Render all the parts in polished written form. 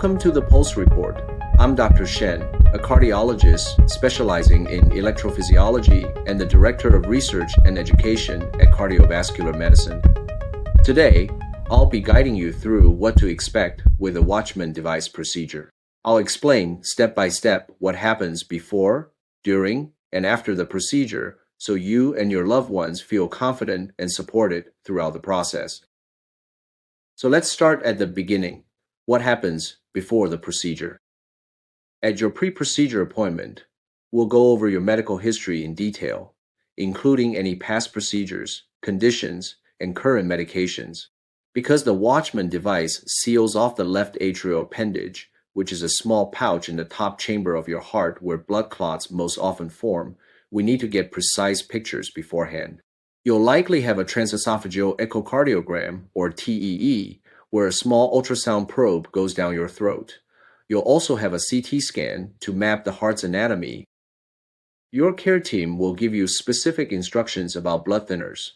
Welcome to the Pulse Report. I'm Dr. Shen, a cardiologist specializing in electrophysiology and the Director of Research and Education at Cardiovascular Medicine. Today, I'll be guiding you through what to expect with a Watchman device procedure. I'll explain step by step what happens before, during, and after the procedure so you and your loved ones feel confident and supported throughout the process. So let's start at the beginning. What happens before the procedure? At your pre-procedure appointment, we'll go over your medical history in detail, including any past procedures, conditions, and current medications. Because the Watchman device seals off the left atrial appendage, which is a small pouch in the top chamber of your heart where blood clots most often form, we need to get precise pictures beforehand. You'll likely have a transesophageal echocardiogram, or TEE, where a small ultrasound probe goes down your throat. You'll also have a CT scan to map the heart's anatomy. Your care team will give you specific instructions about blood thinners.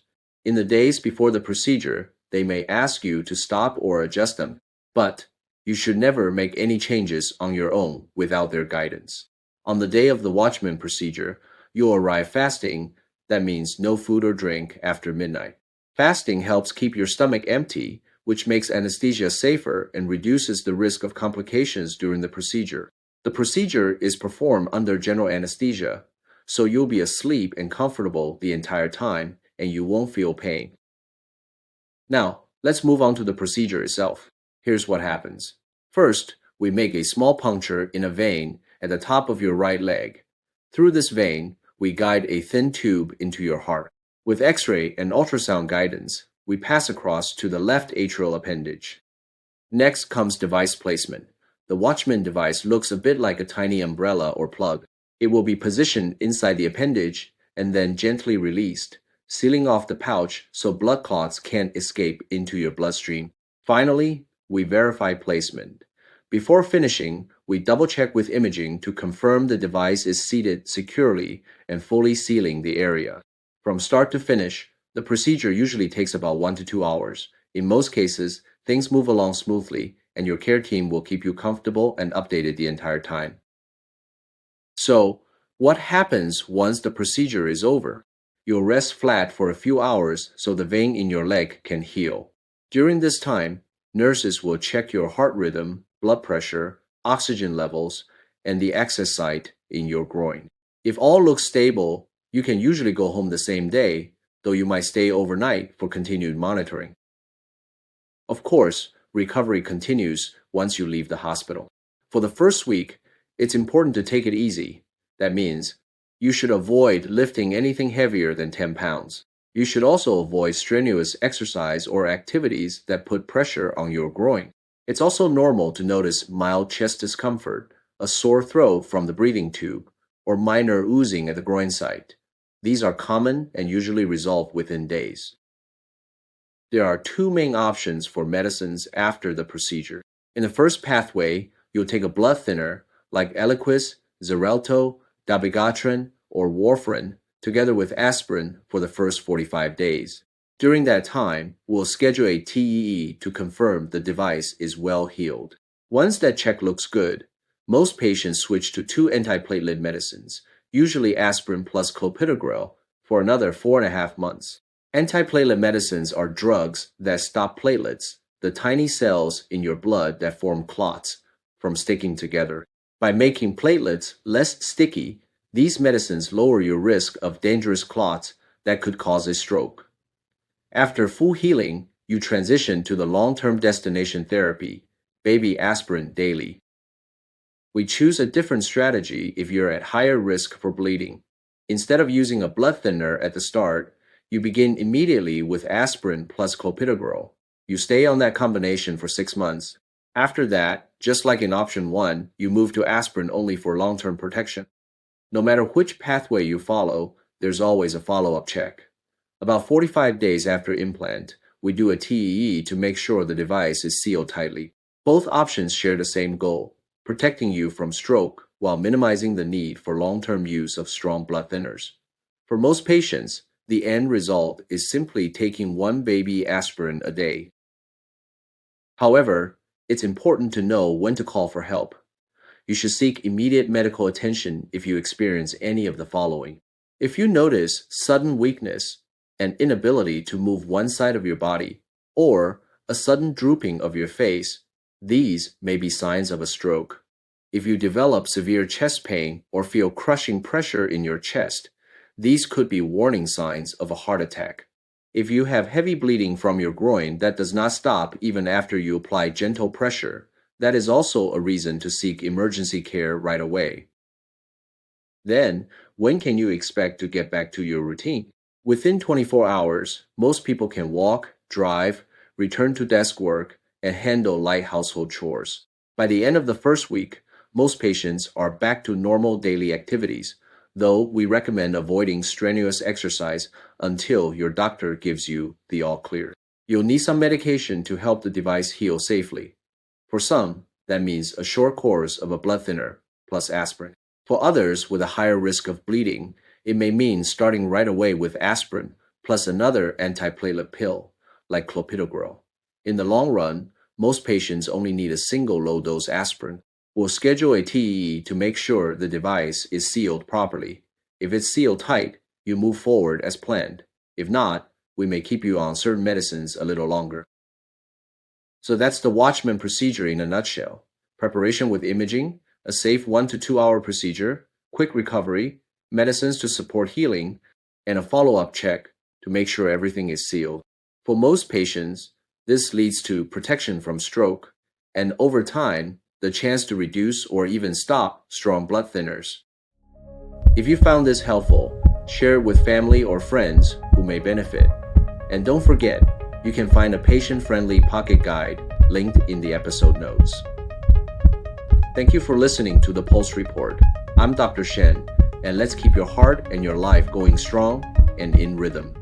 In the days before the procedure, they may ask you to stop or adjust them, but you should never make any changes on your own without their guidance. On the day of the Watchman procedure, you'll arrive fasting. That means no food or drink after midnight. Fasting helps keep your stomach empty, which makes anesthesia safer and reduces the risk of complications during the procedure. The procedure is performed under general anesthesia, so you'll be asleep and comfortable the entire time, and you won't feel pain. Now, let's move on to the procedure itself. Here's what happens. First, we make a small puncture in a vein at the top of your right leg. Through this vein, we guide a thin tube into your heart. With X-ray and ultrasound guidance, we pass across to the left atrial appendage. Next comes device placement. The Watchman device looks a bit like a tiny umbrella or plug. It will be positioned inside the appendage and then gently released, sealing off the pouch so blood clots can't escape into your bloodstream. Finally, we verify placement. Before finishing, we double-check with imaging to confirm the device is seated securely and fully sealing the area. From start to finish, the procedure usually takes about 1 to 2 hours. In most cases, things move along smoothly, and your care team will keep you comfortable and updated the entire time. So, what happens once the procedure is over? You'll rest flat for a few hours so the vein in your leg can heal. During this time, nurses will check your heart rhythm, blood pressure, oxygen levels, and the access site in your groin. If all looks stable, you can usually go home the same day, though you might stay overnight for continued monitoring. Of course, recovery continues once you leave the hospital. For the first week, it's important to take it easy. That means you should avoid lifting anything heavier than 10 pounds. You should also avoid strenuous exercise or activities that put pressure on your groin. It's also normal to notice mild chest discomfort, a sore throat from the breathing tube, or minor oozing at the groin site. These are common and usually resolve within days. There are two main options for medicines after the procedure. In the first pathway, you'll take a blood thinner like Eliquis, Xarelto, dabigatran, or warfarin together with aspirin for the first 45 days. During that time, we'll schedule a TEE to confirm the device is well healed. Once that check looks good, most patients switch to 2 antiplatelet medicines, usually aspirin plus clopidogrel, for another 4.5 months. Antiplatelet medicines are drugs that stop platelets, the tiny cells in your blood that form clots, from sticking together. By making platelets less sticky, these medicines lower your risk of dangerous clots that could cause a stroke. After full healing, you transition to the long-term destination therapy, baby aspirin daily. We choose a different strategy if you're at higher risk for bleeding. Instead of using a blood thinner at the start, you begin immediately with aspirin plus clopidogrel. You stay on that combination for 6 months. After that, just like in option 1, you move to aspirin only for long-term protection. No matter which pathway you follow, there's always a follow-up check. About 45 days after implant, we do a TEE to make sure the device is sealed tightly. Both options share the same goal: protecting you from stroke while minimizing the need for long-term use of strong blood thinners. For most patients, the end result is simply taking 1 baby aspirin a day. However, It's important to know when to call for help. You should seek immediate medical attention if you experience any of the following. If you notice sudden weakness and inability to move one side of your body, or a sudden drooping of your face, these may be signs of a stroke. If you develop severe chest pain or feel crushing pressure in your chest, these could be warning signs of a heart attack. If you have heavy bleeding from your groin that does not stop even after you apply gentle pressure, that is also a reason to seek emergency care right away. Then, when can you expect to get back to your routine? Within 24 hours, most people can walk, drive, return to desk work, and handle light household chores. By the end of the first week, most patients are back to normal daily activities, though we recommend avoiding strenuous exercise until your doctor gives you the all clear. You'll need some medication to help the device heal safely. For some, that means a short course of a blood thinner plus aspirin. For others with a higher risk of bleeding, it may mean starting right away with aspirin plus another antiplatelet pill, like clopidogrel. In the long run, most patients only need a single low-dose aspirin. We'll schedule a TEE to make sure the device is sealed properly. If it's sealed tight, you move forward as planned. If not, we may keep you on certain medicines a little longer. So that's the Watchman procedure in a nutshell. Preparation with imaging, a safe 1 to 2 hour procedure, quick recovery, medicines to support healing, and a follow-up check to make sure everything is sealed. For most patients, this leads to protection from stroke, and over time, the chance to reduce or even stop strong blood thinners. If you found this helpful, share it with family or friends who may benefit. And don't forget, you can find a patient-friendly pocket guide linked in the episode notes. Thank you for listening to the Pulse Report. I'm Dr. Shen, and let's keep your heart and your life going strong and in rhythm.